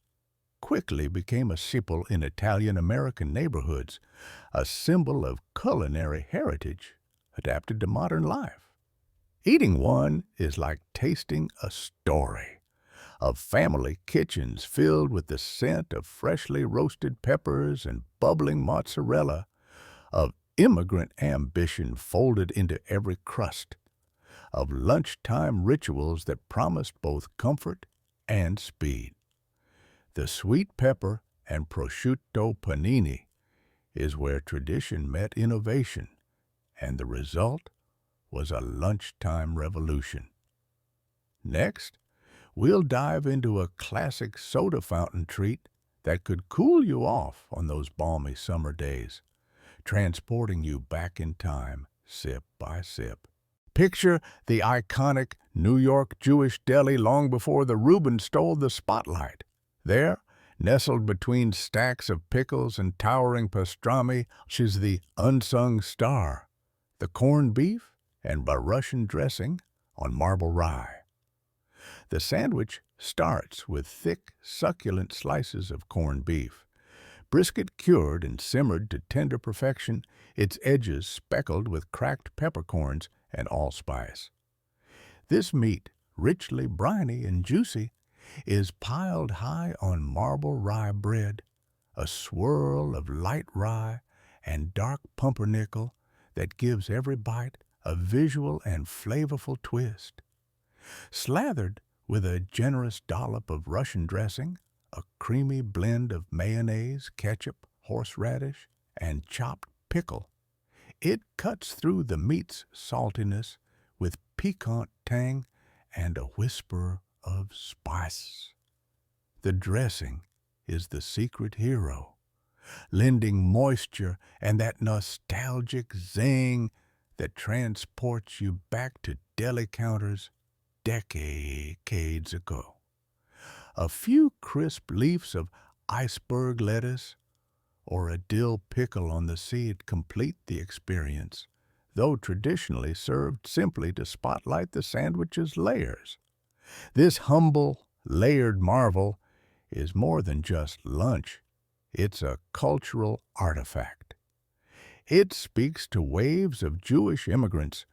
quickly became a staple in Italian-American neighborhoods, a symbol of culinary heritage adapted to modern life. Eating one is like tasting a story of family kitchens filled with the scent of freshly roasted peppers and bubbling mozzarella, of immigrant ambition folded into every crust, of lunchtime rituals that promised both comfort and speed. The sweet pepper and prosciutto panini is where tradition met innovation, and the result was a lunchtime revolution. Next, we'll dive into a classic soda fountain treat that could cool you off on those balmy summer days, transporting you back in time, sip by sip. Picture the iconic New York Jewish deli long before the Reuben stole the spotlight. There, nestled between stacks of pickles and towering pastrami, is the unsung star, the corned beef and Russian dressing on marble rye. The sandwich starts with thick, succulent slices of corned beef, brisket cured and simmered to tender perfection, its edges speckled with cracked peppercorns and allspice. This meat, richly briny and juicy, is piled high on marble rye bread, a swirl of light rye and dark pumpernickel that gives every bite a visual and flavorful twist. Slathered with a generous dollop of Russian dressing, a creamy blend of mayonnaise, ketchup, horseradish, and chopped pickle, it cuts through the meat's saltiness with piquant tang and a whisper of spice. The dressing is the secret hero, lending moisture and that nostalgic zing that transports you back to deli counters decades ago. A few crisp leaves of iceberg lettuce or a dill pickle on the seed complete the experience, though traditionally served simply to spotlight the sandwich's layers. This humble, layered marvel is more than just lunch. It's a cultural artifact. It speaks to waves of Jewish immigrants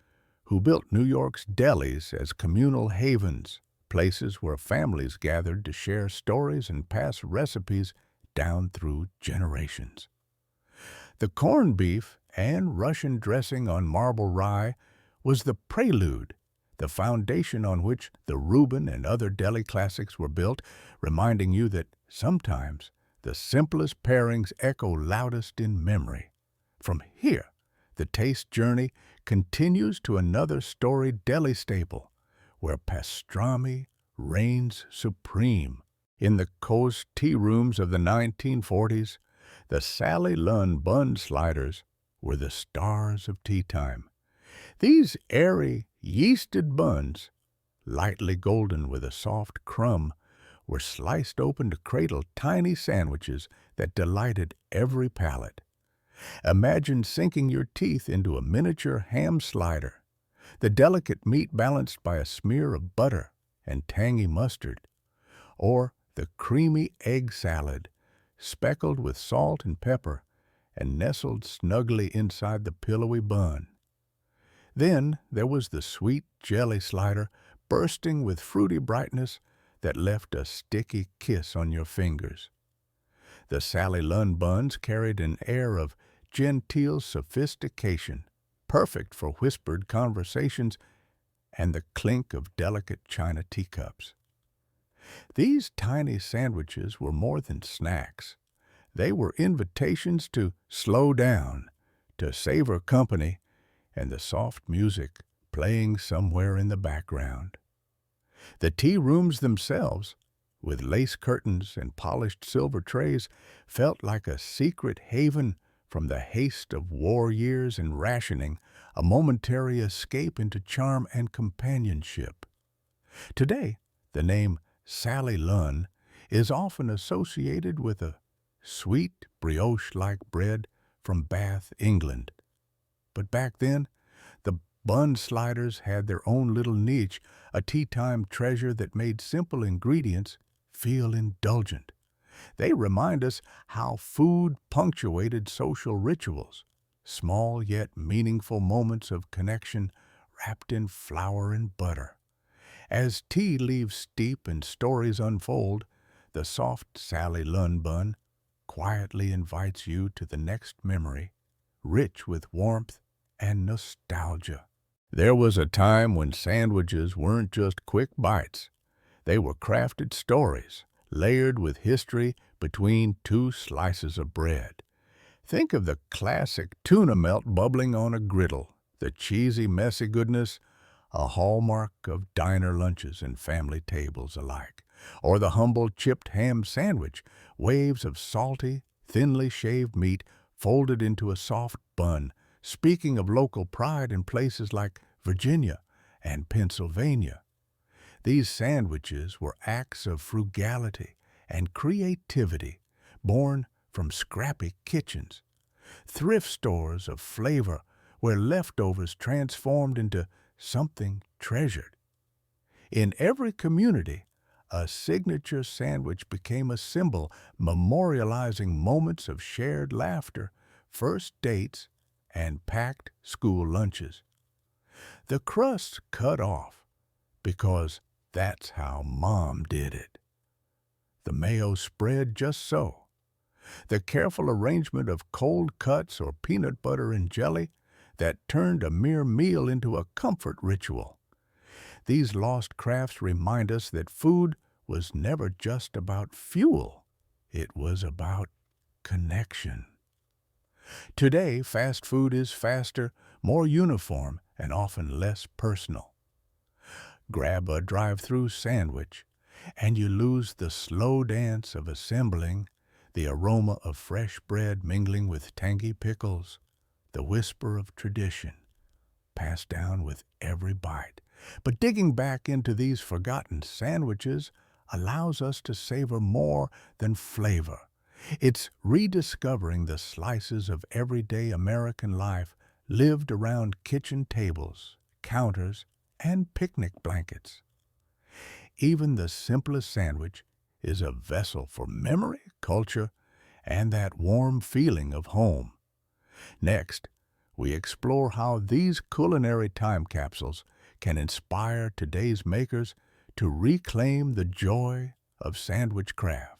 who built New York's delis as communal havens, places where families gathered to share stories and pass recipes down through generations. The corned beef and Russian dressing on marble rye was the prelude the foundation on which the Reuben and other deli classics were built, reminding you that sometimes the simplest pairings echo loudest in memory. From here, the taste journey continues to another storied deli staple, where pastrami reigns supreme. In the Coast tea rooms of the 1940s, the Sally Lunn bun sliders were the stars of tea time. These airy, yeasted buns, lightly golden with a soft crumb, were sliced open to cradle tiny sandwiches that delighted every palate. Imagine sinking your teeth into a miniature ham slider, the delicate meat balanced by a smear of butter and tangy mustard, or the creamy egg salad, speckled with salt and pepper and nestled snugly inside the pillowy bun. Then there was the sweet jelly slider, bursting with fruity brightness that left a sticky kiss on your fingers. The Sally Lunn buns carried an air of genteel sophistication, perfect for whispered conversations and the clink of delicate china teacups. These tiny sandwiches were more than snacks. They were invitations to slow down, to savor company, and the soft music playing somewhere in the background. The tea rooms themselves, with lace curtains and polished silver trays, felt like a secret haven from the haste of war years and rationing, a momentary escape into charm and companionship. Today, the name Sally Lunn is often associated with a sweet brioche-like bread from Bath, England. But back then, the bun sliders had their own little niche, a tea-time treasure that made simple ingredients feel indulgent. They remind us how food punctuated social rituals, small yet meaningful moments of connection wrapped in flour and butter. As tea leaves steep and stories unfold, the soft Sally Lunn bun quietly invites you to the next memory, rich with warmth and nostalgia. There was a time when sandwiches weren't just quick bites. They were crafted stories, layered with history between two slices of bread. Think of the classic tuna melt bubbling on a griddle, the cheesy, messy goodness, a hallmark of diner lunches and family tables alike, or the humble chipped ham sandwich, waves of salty, thinly shaved meat folded into a soft bun, speaking of local pride in places like Virginia and Pennsylvania. These sandwiches were acts of frugality and creativity, born from scrappy kitchens, thrift stores of flavor where leftovers transformed into something treasured. In every community, a signature sandwich became a symbol memorializing moments of shared laughter, first dates, and packed school lunches. The crust cut off because that's how Mom did it. The mayo spread just so. The careful arrangement of cold cuts or peanut butter and jelly that turned a mere meal into a comfort ritual. These lost crafts remind us that food was never just about fuel. It was about connection. Today, fast food is faster, more uniform, and often less personal. Grab a drive-through sandwich, and you lose the slow dance of assembling, the aroma of fresh bread mingling with tangy pickles, the whisper of tradition, passed down with every bite. But digging back into these forgotten sandwiches allows us to savor more than flavor. It's rediscovering the slices of everyday American life lived around kitchen tables, counters, and picnic blankets. Even the simplest sandwich is a vessel for memory, culture, and that warm feeling of home. Next, we explore how these culinary time capsules can inspire today's makers to reclaim the joy of sandwich craft.